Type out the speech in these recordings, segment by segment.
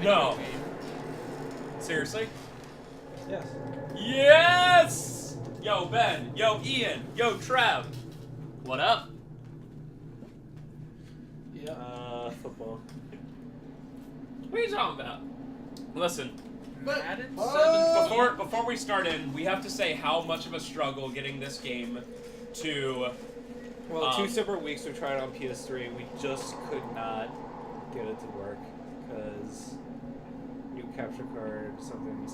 No. Seriously? Yes. Yes! Yo, Ben. Yo, Ian. Yo, Trev. What up? Yeah. Football. What are you talking about? Listen, Madden before we start in, we have to say how much of a struggle getting this game to... Well, 2 separate weeks we tried on PS3. We just could not get it to work because new capture card, something.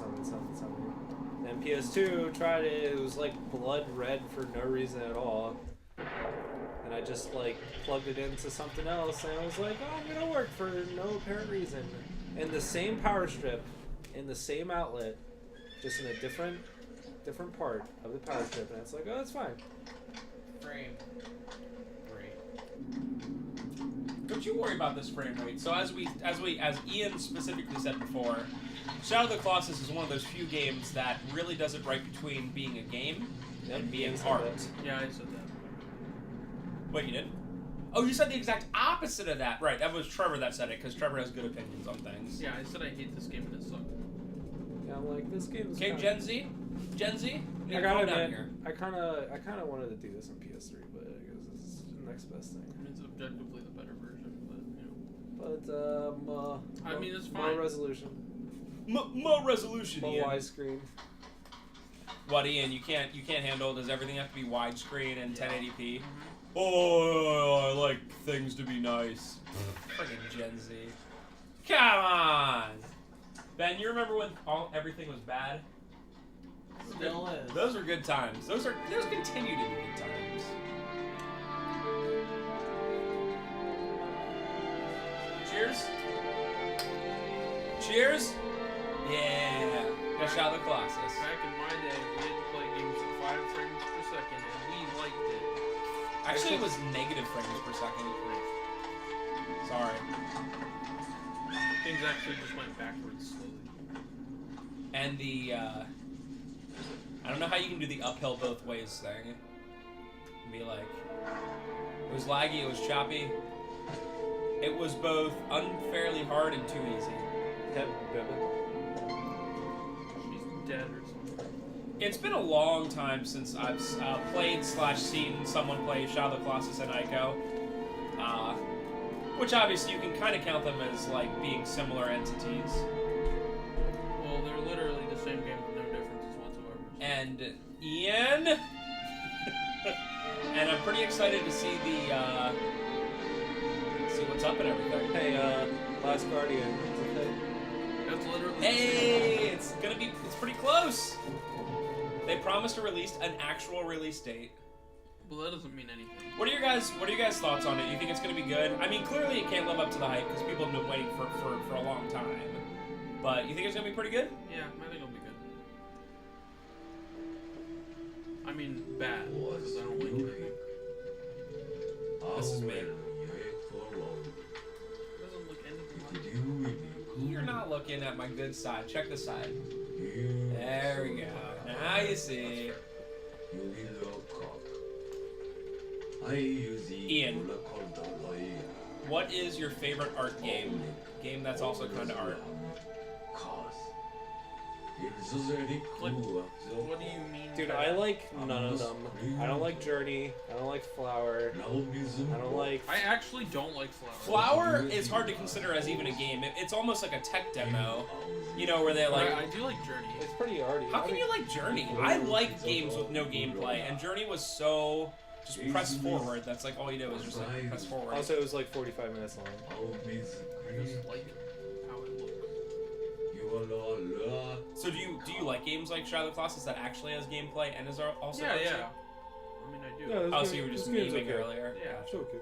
Then PS2 tried it. It was like blood red for no reason at all. And I just like plugged it into something else, and I was like, "Oh, I'm gonna work for no apparent reason." And the same power strip, in the same outlet, just in a different part of the power strip, and it's like, "Oh, that's fine." frame. Great. Don't you worry about this frame rate. So as Ian specifically said before, Shadow of the Colossus is one of those few games that really does it right between being a game and being art. Yeah, I said that. Wait, you did? Oh, you said the exact opposite of that. Right, that was Trevor that said it, because Trevor has good opinions on things. Yeah, I said I hate this game and it sucked. Yeah, I'm like, this game is. Okay, Gen Z? I gotta admit, I kind of wanted to do this on PS3, but I guess this is the next best thing. I mean, it's objectively the better version, but you know. But I mean, it's fine. More resolution. More resolution, More Ian. widescreen. What, Ian? You can't handle? Does everything have to be widescreen and 1080p? Mm-hmm. Oh, I like things to be nice. Fucking Gen Z. Come on, Ben. You remember when everything was bad? Still is. Those are good times. Those continue to be good times. Cheers. Cheers. Yeah. Got Shadow of the Colossus. Back in my day, we had to play games at 5 frames per second, and we liked it. Actually, it was negative frames per second. Sorry. Things actually just went backwards slowly. And the, I don't know how you can do the uphill both ways thing. Be like, it was laggy, it was choppy. It was both unfairly hard and too easy. She's dead or something. It's been a long time since I've played/seen someone play Shadow of the Colossus and Ico. Which obviously you can kind of count them as like being similar entities. Well, they're literally the same game with no differences whatsoever. And Ian, and I'm pretty excited to see the see what's up and everything. Hey, Last Guardian. That's literally. Hey, it's pretty close. They promised to release an actual release date. Well, that doesn't mean anything. What are your guys' thoughts on it? You think it's going to be good? I mean, clearly it can't live up to the hype because people have been waiting for a long time. But you think it's going to be pretty good? Yeah, I think it'll be good. I mean, bad, because I don't like anything. This is me. It doesn't look anything like it. You're not looking at my good side. Check the side. There we go. Now you see. Ian, what is your favorite art game? Game that's also kind of art. What do you mean? Dude, I like none of them. I don't like Journey. I don't like Flower. I don't like. I actually don't like Flower. Flower is hard to consider as even a game. It's almost like a tech demo, you know, where they're like. I do like Journey. It's pretty arty. How can you like Journey? I like games with no gameplay, and Journey was so just press forward. That's like all you do is just like press forward. Also, it was like 45 minutes long. I just like how it looks. So do you like games like Shadow of the Colossus that actually has gameplay and is also Yeah, art yeah. too? I mean, I do. Yeah, Oh, so you were just memeing earlier? Yeah. It's okay.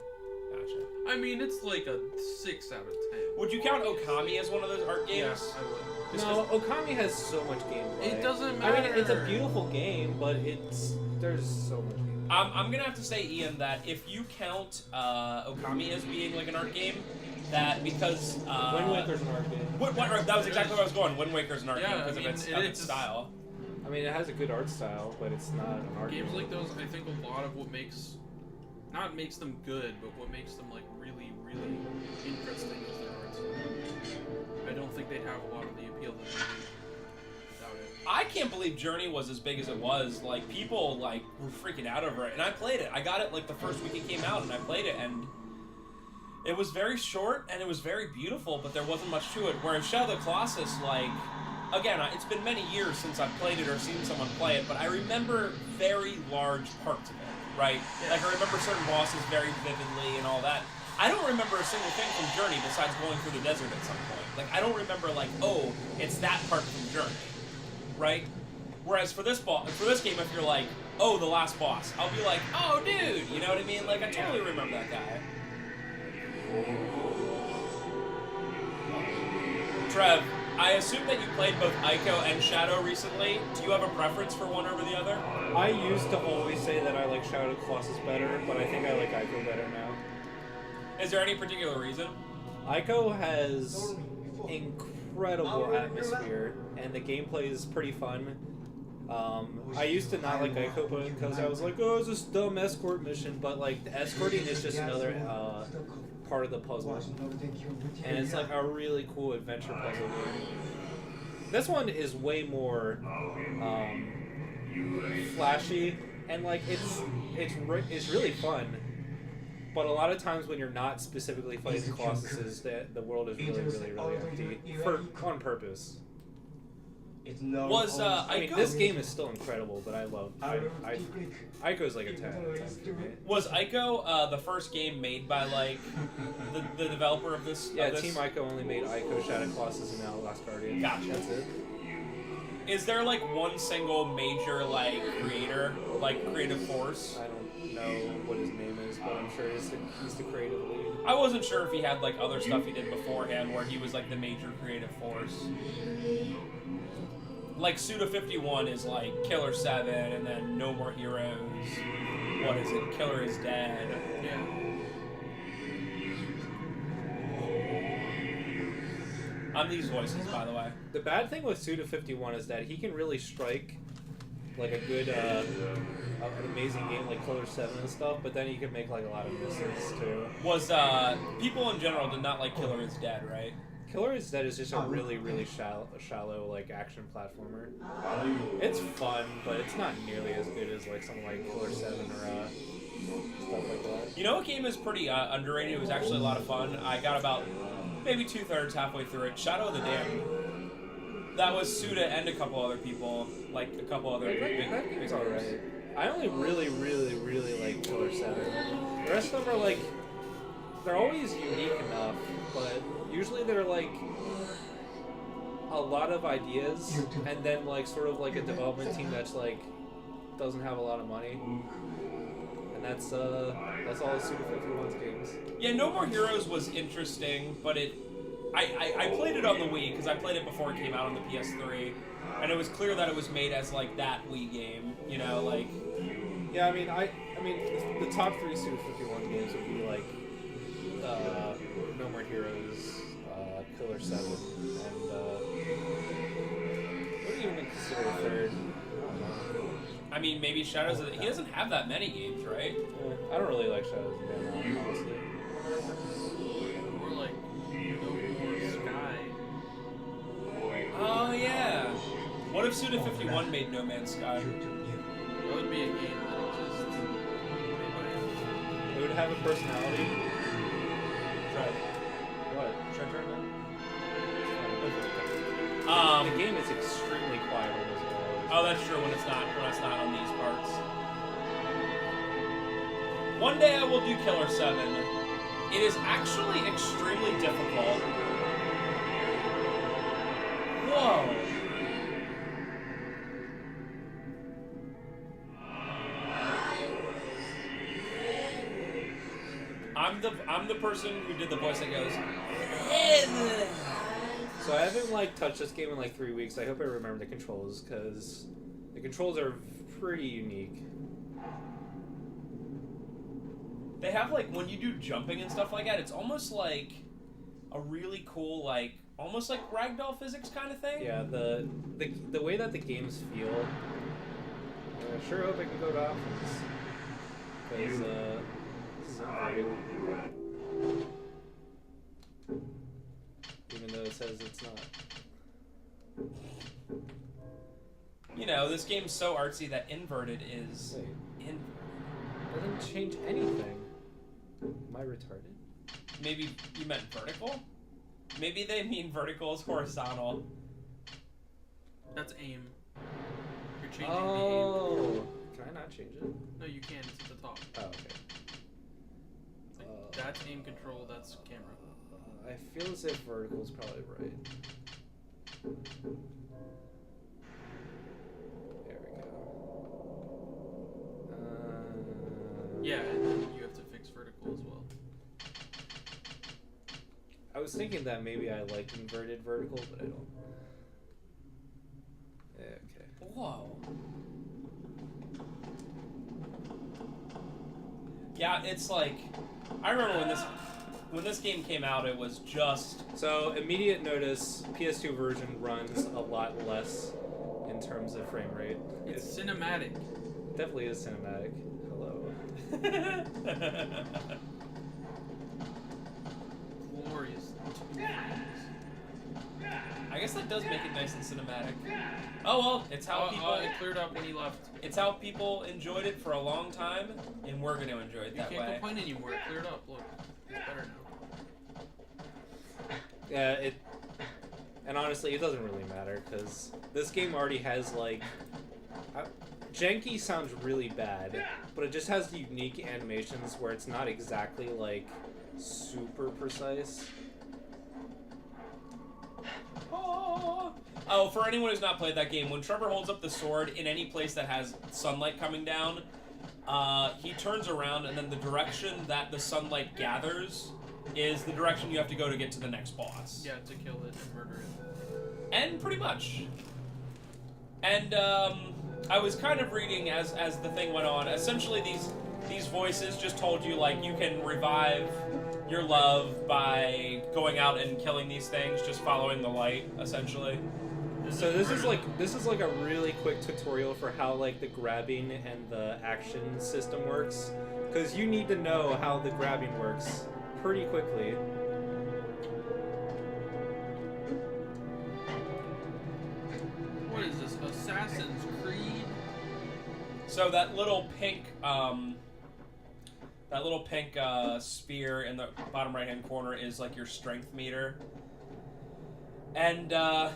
Gotcha. I mean, it's like a 6 out of 10. Would you count Okami as one of those art games? Yes, I would. Just No, Okami has so much gameplay. It doesn't I matter. mean, it's a beautiful game, but there's so much gameplay. I'm gonna have to say, Ian, that if you count Okami as being like an art game, that because Wind Waker's an art game. That was exactly where I was going. Wind Waker's an art game Yeah, because I of mean, its style. I mean, it has a good art style, but it's not an art Games game. like those, I think a lot of what makes, not makes them good, but what makes them like really, really interesting is their art style. I don't think they believe Journey was as big as it was, like, people, like, were freaking out over it. And I played it. I got it, like, the first week it came out, and I played it, and it was very short, and it was very beautiful, but there wasn't much to it. Whereas Shadow of the Colossus, like, again, it's been many years since I've played it or seen someone play it, but I remember very large parts of it, right? Like, I remember certain bosses very vividly and all that. I don't remember a single thing from Journey besides going through the desert at some point. Like, I don't remember, like, oh, it's that part from Journey, right? Whereas for this game, if you're like, oh, the last boss, I'll be like, oh, dude, you know what I mean? Like, I totally remember that guy. Trev, I assume that you played both Ico and Shadow recently. Do you have a preference for one over the other? I used to always say that I like Shadow of the Colossus better, but I think I like Ico better now. Is there any particular reason? Ico has incredible atmosphere, and the gameplay is pretty fun. I used to not like Ico because I was like, oh, it's this dumb escort mission, but like the escorting is just another part of the puzzle, and it's like a really cool adventure puzzle game. This one is way more flashy, and like it's really fun. But a lot of times when you're not specifically fighting the Colossuses, the world is really empty on purpose. I mean, this game is still incredible, but Ico's like a 10 out of 10 for me. Was Ico the first game made by like the developer of this? Yeah, Team Ico only made Ico, Shadow of the Colossus, and now Last Guardian. Gotcha. That's it. Is there like one single major like creator, like creative force? I don't know what his name is, but I'm sure he's the creative lead. I wasn't sure if he had like other stuff he did beforehand where he was like the major creative force. Like Suda 51 is like Killer 7, and then No More Heroes. What is it? Killer is Dead. Yeah. I'm these voices, by the way. The bad thing with Suda 51 is that he can really strike like a good, an amazing game like Killer 7 and stuff, but then he can make like a lot of misses too. Was people in general did not like Killer is Dead, right? Killer is Dead is just a really shallow like action platformer. It's fun, but it's not nearly as good as like something like Killer 7 or stuff like that. You know what game is pretty underrated? It was actually a lot of fun. I got about maybe 2/3 halfway through it. Shadow of the Damned. That was Suda and a couple other people, like a couple other big It's alright. I only really like Killer 7. The rest of them are like, they're always unique enough, but usually they're like a lot of ideas, and then like sort of like a development team that's like doesn't have a lot of money, and that's all of Suda 51's games. Yeah, No More Heroes was interesting, but I played it on the Wii because I played it before it came out on the PS3, and it was clear that it was made as like that Wii game, you know, like. Yeah, I mean, the top 3 Suda 51 games would be like No More Heroes, Killer 7, and what do you even consider a third? I mean, maybe Shadows of the... He doesn't have that many games, right? I don't really like Shadows of the Damned, honestly. Or like No More Sky. Oh, yeah. What if Suda 51 made No Man's Sky? That would be a game that exists. It would have a personality. Try. What? Should I turn it on? The game is extremely quiet when it's going. Oh, that's true when it's not on these parts. One day I will do Killer 7. It is actually extremely difficult. Whoa. I'm the person who did the voice that goes. So I haven't like touched this game in like 3 weeks. I hope I remember the controls because the controls are pretty unique. They have like when you do jumping and stuff like that, it's almost like a really cool like almost like ragdoll physics kind of thing. Yeah, the way that the games feel. I sure hope I can go to options because this is great. Even though it says it's not. You know, this game's so artsy that inverted is Wait, doesn't change anything. Am I retarded? Maybe you meant vertical? Maybe they mean vertical is horizontal. That's aim. You're changing Oh, can I not change it? the aim. No, you can. It's at the top. Oh, okay. Like, that's aim control. That's camera. I feel as if vertical is probably right. There we go. Yeah, and then you have to fix vertical as well. I was thinking that maybe I like inverted vertical, but I don't. Yeah, okay. Whoa. Yeah, it's like, I remember when this game came out, it was just... So, immediate notice, PS2 version runs a lot less in terms of frame rate. It's cinematic. It definitely is cinematic. Hello. Glorious. I guess that does make it nice and cinematic. Oh well, it's how people... it cleared up when he left. It's how people enjoyed it for a long time, and we're going to enjoy it that You can't way. complain anymore. It cleared up. Look, it's better now. Yeah, and honestly, it doesn't really matter, because this game already has, like... janky sounds really bad, but it just has unique animations where it's not exactly, like, super precise. Oh, for anyone who's not played that game, when Trevor holds up the sword in any place that has sunlight coming down, he turns around, and then the direction that the sunlight gathers is the direction you have to go to get to the next boss. Yeah, to kill it and murder it. And pretty much. And I was kind of reading as the thing went on. Essentially, these voices just told you, like, you can revive your love by going out and killing these things, just following the light, essentially. So this is like a really quick tutorial for how, like, the grabbing and the action system works, because you need to know how the grabbing works pretty quickly. What is this? Assassin's Creed? So that little pink sphere in the bottom right-hand corner is like your strength meter. And The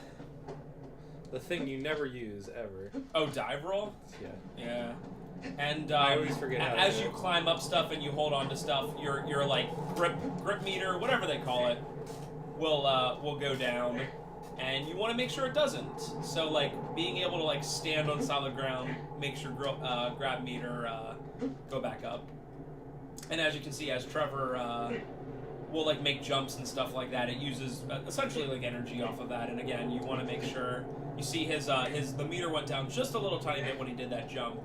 thing you never use, ever. oh, dive roll? Yeah. Yeah. And I always forget how to as do you it. climb up stuff and you hold on to stuff, your like grip meter, whatever they call it, will go down, and you want to make sure it doesn't. So like being able to like stand on solid ground makes your grab meter go back up. And as you can see, as Trevor will like make jumps and stuff like that, it uses essentially like energy off of that. And again, you want to make sure you see the meter went down just a little tiny bit when he did that jump.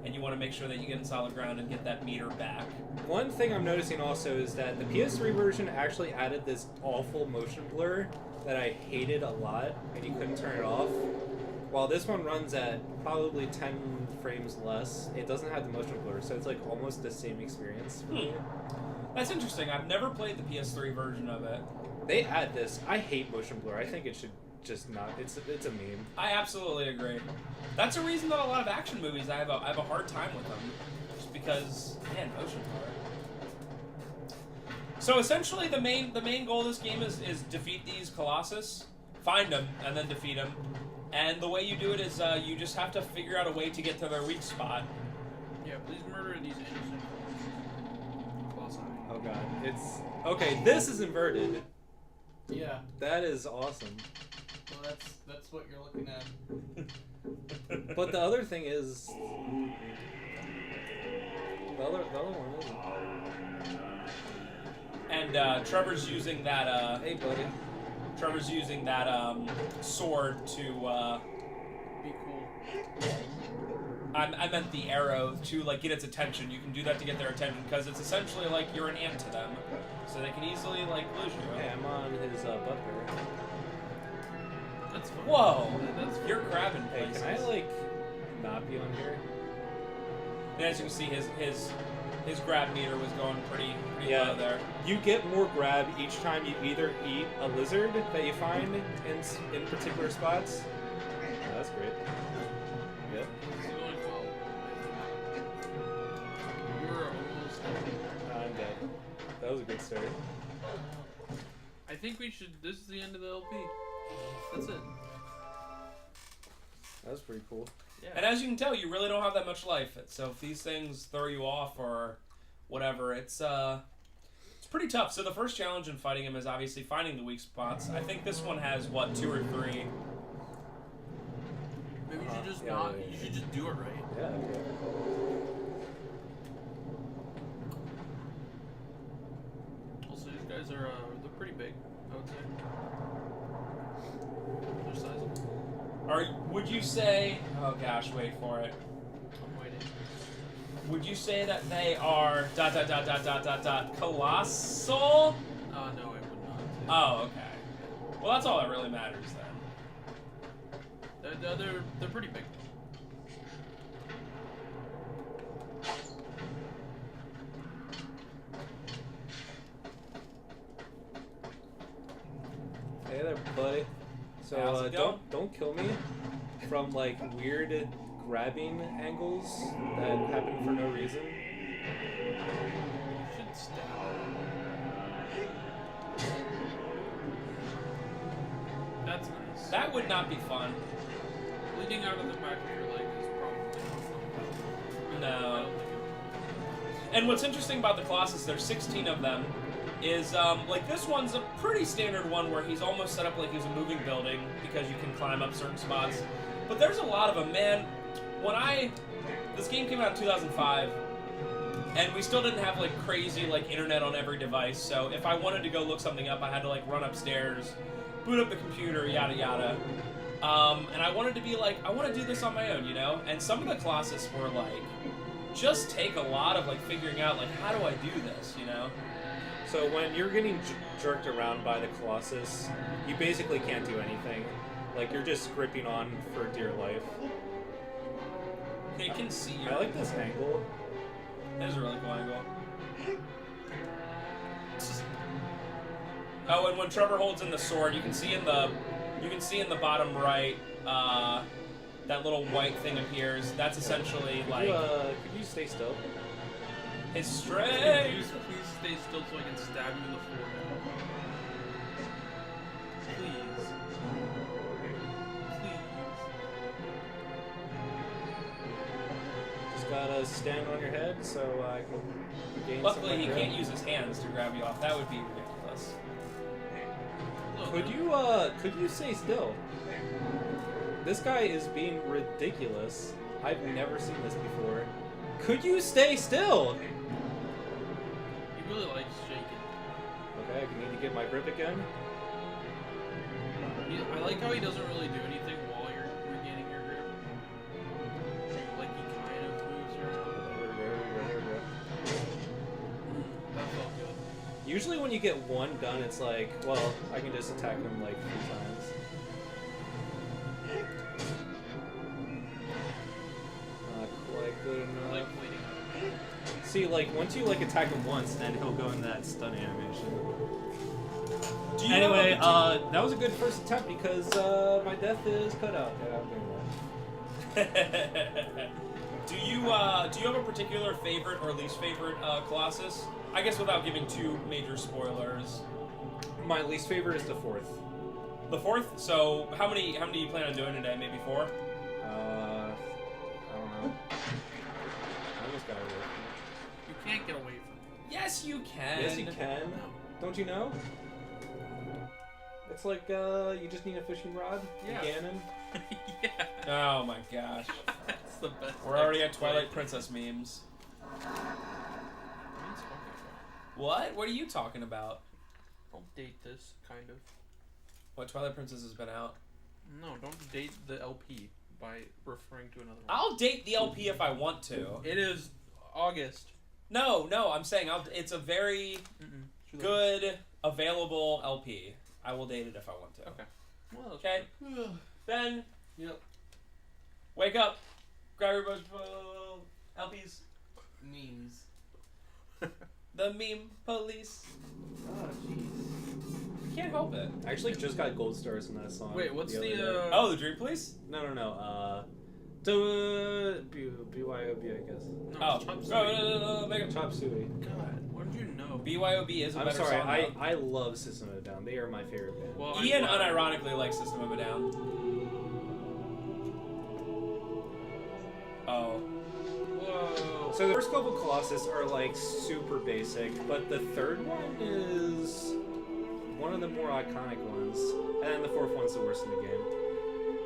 And you want to make sure that you get in solid ground and get that meter back. One thing I'm noticing also is that the PS3 version actually added this awful motion blur that I hated a lot, and you couldn't turn it off. While this one runs at probably 10 frames less, it doesn't have the motion blur, so it's like almost the same experience for me. That's interesting. I've never played the PS3 version of it. They add this. I hate motion blur. I think it should just not. It's a meme. I absolutely agree. That's a reason that a lot of action movies I have a hard time with them, just because man, motion blur. So essentially, the main goal of this game is defeat these Colossus, find them, and then defeat them. And the way you do it is you just have to figure out a way to get to their weak spot. Yeah, please murder these innocent Colossi. Oh god, it's okay. This is inverted. Yeah, That is awesome. well that's what you're looking at. But the other thing is, the other one isn't. And Trevor's using that. Hey, buddy. Trevor's using that sword to. Be cool. I meant the arrow to like get its attention. You can do that to get their attention because it's essentially like you're an ant to them, so they can easily like lose you. Hey, I'm on his butthole. That's fun. Whoa! That's fun. You're grabbing Hey, places. can I like not be on here? And as you can see, his grab meter was going pretty Yeah. low there. You get more grab each time you either eat a lizard that you find in particular spots. Oh, that's great. Yep. This is going well. You're almost done. I'm dead. That was a good start. I think we should. This is the end of the LP. That's it. That was pretty cool. Yeah. And as you can tell, you really don't have that much life. So if these things throw you off or whatever, it's pretty tough. So the first challenge in fighting him is obviously finding the weak spots. I think this one has, what, 2 or 3? Maybe you should just yeah, not. yeah, You yeah. should just do it right. Yeah. Okay. Also, these guys are they're pretty big. I would say. They're sizable. Would you say... Oh gosh, wait for it. I'm waiting. Would you say that they are... colossal? No, I would not. Oh, okay. Well, that's all that really matters then. They're pretty big. Hey there, buddy. So How's it going? don't kill me from like weird grabbing angles that happen for no reason. You should stab. That's nice. That would not be fun. Bleeding out of the back of your leg is probably not fun. I No. don't think it- And what's interesting about the Colossus, there's 16 of them, is, like, this one's a pretty standard one where he's almost set up like he's a moving building because you can climb up certain spots. But there's a lot of them, man. This game came out in 2005, and we still didn't have, like, crazy, like, internet on every device, so if I wanted to go look something up, I had to, like, run upstairs, boot up the computer, yada yada. And I wanted to be like, I want to do this on my own, you know? And some of the Colossus were, like, just take a lot of, like, figuring out, like, how do I do this, you know? So when you're getting jerked around by the Colossus, you basically can't do anything. Like you're just gripping on for dear life. It can see you. I like this angle. That is a really cool angle. Oh, and when Trevor holds in the sword, you can see in the bottom right, that little white thing appears. That's essentially like Could you stay still? his Please strength. stay still so I can stab you in the forehead. Please. Just gotta stand on your head so I can gain Luckily, some he grip. can't use his hands to grab you off. That would be ridiculous. Could you stay still? This guy is being ridiculous. I've never seen this before. Could you stay still? He really likes shaking. Okay, I need to get my grip again. I like how he doesn't really do anything while you're regaining your grip. Like he kind of moves around. That felt good. Usually when you get one done, it's like, well, I can just attack him like 3 times. Not quite good I like enough. bleeding. See, like, once you, like, attack him once, then he'll go into that stun animation. Do you Anyway, have a that was a good first attempt because, my death is cut out. Yeah, I'm doing that. do you have a particular favorite or least favorite Colossus? I guess without giving too major spoilers. My least favorite is the 4th. The 4th. So how many do you plan on doing today? Maybe 4. I don't know. I almost got away from You can't get away from it. Yes, you can. it. Yes, you can. Don't you know? It's like, you just need a fishing rod, Yeah. Ganon. Yeah. Oh my gosh. That's the best. We're already at explanation. Twilight Princess memes. What are you talking about? What? What are you talking about? Don't date this, kind of. What, Twilight Princess has been out? No, don't date the LP by referring to another one. I'll date the LP if I want to. It is August. No, I'm saying it's a very good, available LP. I will date it if I want to. Okay. Well, Okay? Ben, Yep. wake up. Grab your LPs. Memes. The meme police. Oh, jeez. Can't help it. I actually just got gold stars in that song. Wait, what's other the, day. Oh, the Dream Police? No. So, BYOB, I guess. No, Oh, it's Chop no, Suey. no, make it. Chop Suey. God, what did you know? BYOB is a I'm better sorry, song. I love System of a Down. They are my favorite band. Well, Ian unironically likes System of a Down. Oh. Whoa. So the first couple Colossus are like super basic, but the third one is one of the more iconic ones, and then the fourth one's the worst in the game.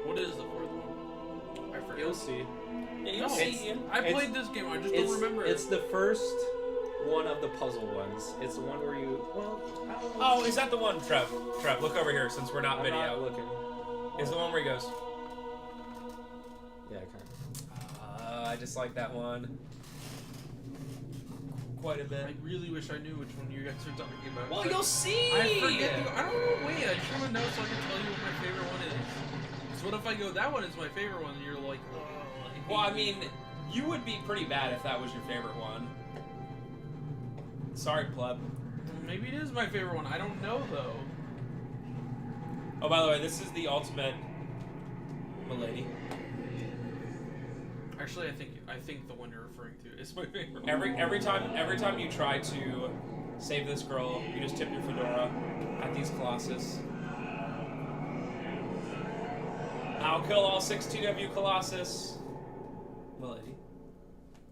What is the fourth one? I forget. You'll see. Yeah, you'll No, see, Ian. I played this game. I just don't remember It's it. the first one of the puzzle ones. It's the one where you I don't know. Oh, is that the one, Trev? Trev, look over here since we're not I'm video. not looking. Is the one where he goes, Yeah, kind I just like that one quite a bit. I really wish I knew which one you guys are talking about. Well, you'll see! I forget. I don't know. Wait, I just want to know so I can tell you what my favorite one is. So what if I go, that one is my favorite one, and you're like, oh, Well, I mean, you would be pretty bad if that was your favorite one. Sorry, pleb. maybe it is my favorite one. I don't know though. Oh, by the way, this is the ultimate milady. Actually, I think the one you're referring to is my favorite. Every time you try to save this girl, you just tip your fedora at these Colossus. I'll kill all 16 of you, Colossus. Milady.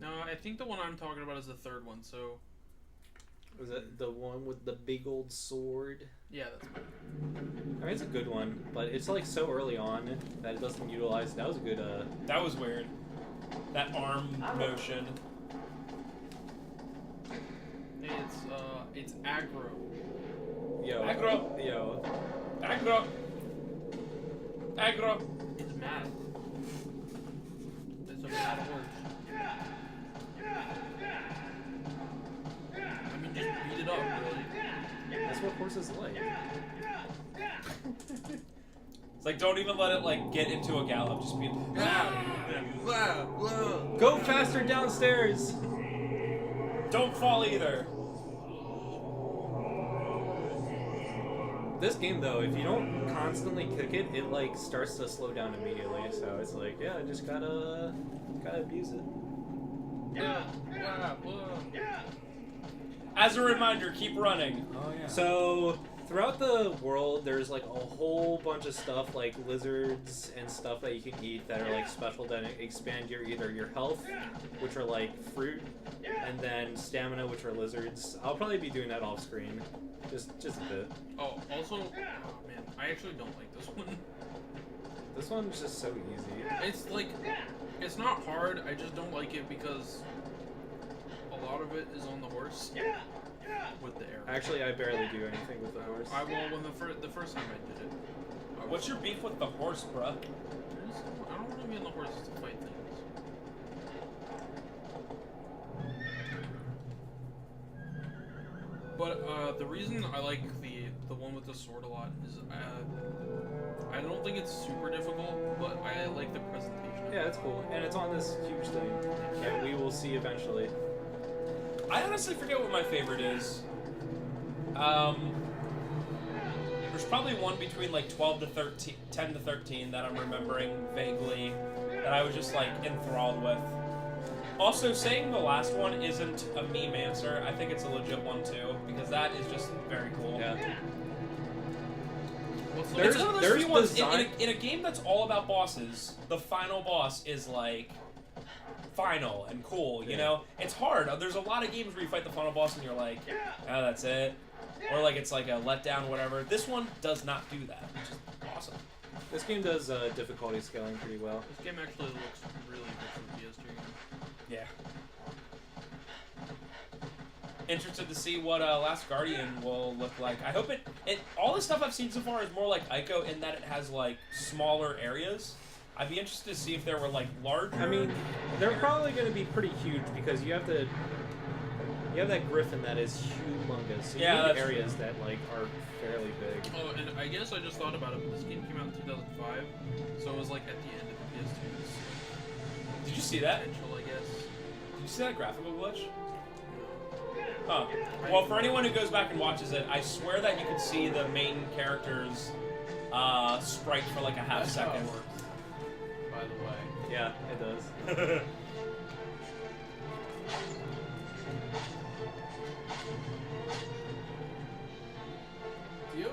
No, I think the one I'm talking about is the third one. So of. Was it the one with the big old sword? yeah, that's mine. I mean, it's a good one, but it's like so early on that it doesn't utilize. That was a good. That was weird. That arm motion. It's aggro. Yo. Aggro. Yo. Aggro. Aggro. It's mad. It's a mad horse. I mean, just beat it up, really. That's what horses like. It's like, don't even let it like get into a gallop. Just be. Go faster downstairs. Don't fall either. This game though, if you don't constantly kick it, it like starts to slow down immediately. So it's like, yeah, I just gotta abuse it. As a reminder, keep running. Oh yeah. So throughout the world, there's like a whole bunch of stuff like lizards and stuff that you can eat that are like special that expand either your health, which are like fruit, and then stamina, which are lizards. I'll probably be doing that off screen, just a bit. Oh, also, oh man, I actually don't like this one. This one's just so easy. It's like, it's not hard. I just don't like it because a lot of it is on the horse with the arrow. Actually, I barely do anything with the horse. I will when the first time I did it. What's your beef with the horse, bruh? I don't want to be on the horses to fight things. But the reason I like the one with the sword a lot is I don't think it's super difficult, but I like the presentation. Yeah, it's cool, and it's on this huge thing that we will see eventually. I honestly forget what my favorite is. There's probably one between like 12 to 13, 10 to 13 that I'm remembering vaguely that I was just like enthralled with. Also, saying the last one isn't a meme answer, I think it's a legit one too, because that is just very cool. Yeah. It's one of those few ones design- in a game that's all about bosses. The final boss is like final and cool, you know? It's hard. There's a lot of games where you fight the final boss and you're like, oh, that's it. Or like it's like a letdown, whatever. This one does not do that, which is awesome. This game does difficulty scaling pretty well. This game actually looks really good for a PS2 game. Yeah. Interested to see what Last Guardian will look like. I hope it all the stuff I've seen so far is more like Ico in that it has like smaller areas. I'd be interested to see if there were like larger. I mean, they're probably going to be pretty huge because you have that griffin that is humongous. So you need areas that like are fairly big. Oh, and I guess I just thought about it, but this game came out in 2005, so it was like at the end of the PS2's Did you see that? potential, I guess. Did you see that graphical glitch? Huh. Well, for anyone who goes back and watches it, I swear that you could see the main character's sprite for like a half second. by the way. Yeah, it does. Do you?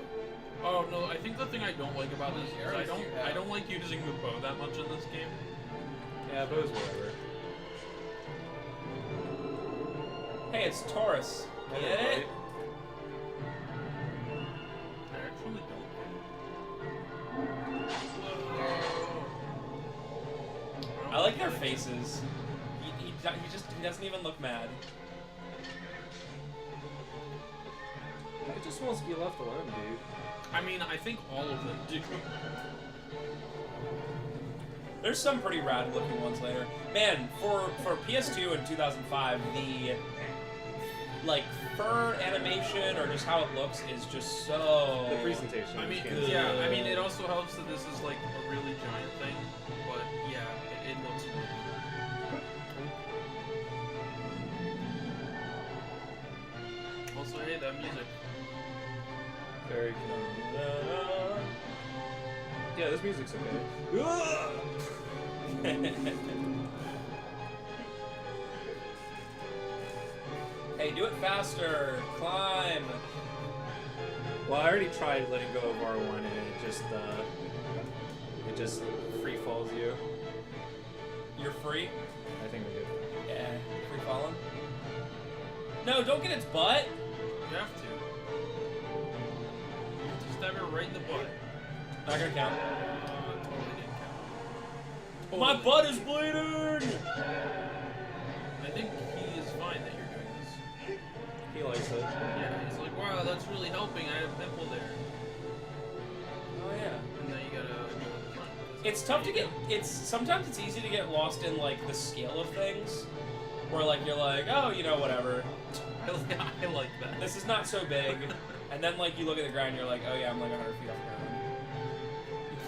Oh no, I think the thing I don't like about this is Arrows do you have? I don't like using the bow that much in this game. Yeah, but it was whatever. Hey, it's Taurus. Get it? I actually don't. I like their faces. He doesn't even look mad. It just wants to be left alone, dude. I mean, I think all of them do. There's some pretty rad looking ones later. Man, for PS2 in 2005, the like fur animation or just how it looks is just so. The presentation. I mean, is yeah. I mean, it also helps that this is like a really giant thing, but yeah, it looks really good. Also, hey, that music. very cool. Yeah, this music's okay. Hey, do it faster. Climb. Well, I already tried letting go of R1 and it just free falls you. You're free. I think we're good. Yeah, free falling. No, don't get its butt. You have to. Just stab it right in the butt. Not gonna count. Totally didn't count. My butt is bleeding. I think he is fine that you're doing this. He likes it. Yeah, he's like, wow, that's really helping. I have a pimple there. Oh yeah. And now you gotta go to the front. It's tough to get. Sometimes it's easy to get lost in like the scale of things, where like you're like, oh, you know, whatever. I like that. This is not so big, and then like you look at the ground, and you're like, oh yeah, I'm like 100 feet off the ground.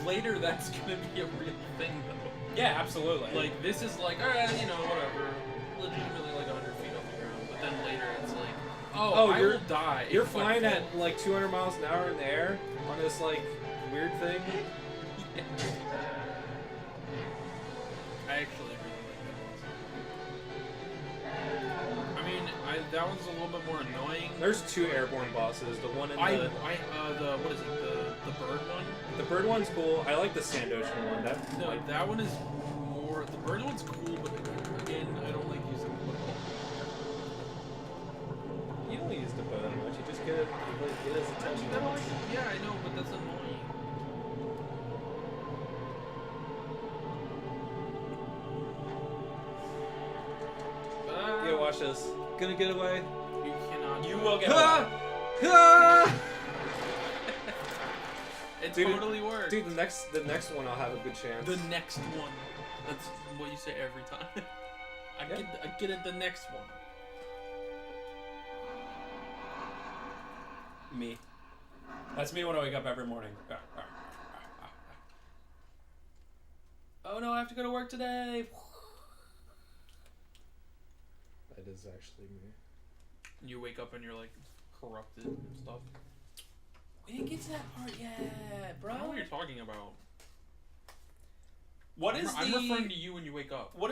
Later, that's gonna be a real thing, though. Yeah, absolutely. Like, this is like, alright, you know, whatever. Legitimately like 100 feet off the ground. But then later, it's like, oh, I will die. You're if I flying fall. at like 200 miles an hour in the air on this like weird thing. I actually really like that one. I mean, that one's a little bit more annoying. There's two airborne bosses. The one in the What is it? The bird one? the bird one's cool. I like the sand ocean one. No, that one is more. The bird one's cool, but again, I don't like using the bow. You don't use the bow that much. You just get it, like, get his attention. Yeah, I know, but that's annoying. Yeah, watch this. Gonna get away. You cannot. You will get Ha! away. Ha! It Dude, totally works. Dude, the next one I'll have a good chance. The next one. That's what you say every time. I get it. The next one. Me. That's me when I wake up every morning. Oh no, I have to go to work today. That is actually me. You wake up and you're like corrupted and stuff. We didn't get to that part yet, bro. I don't know what you're talking about. What is I'm referring to you when you wake up. What is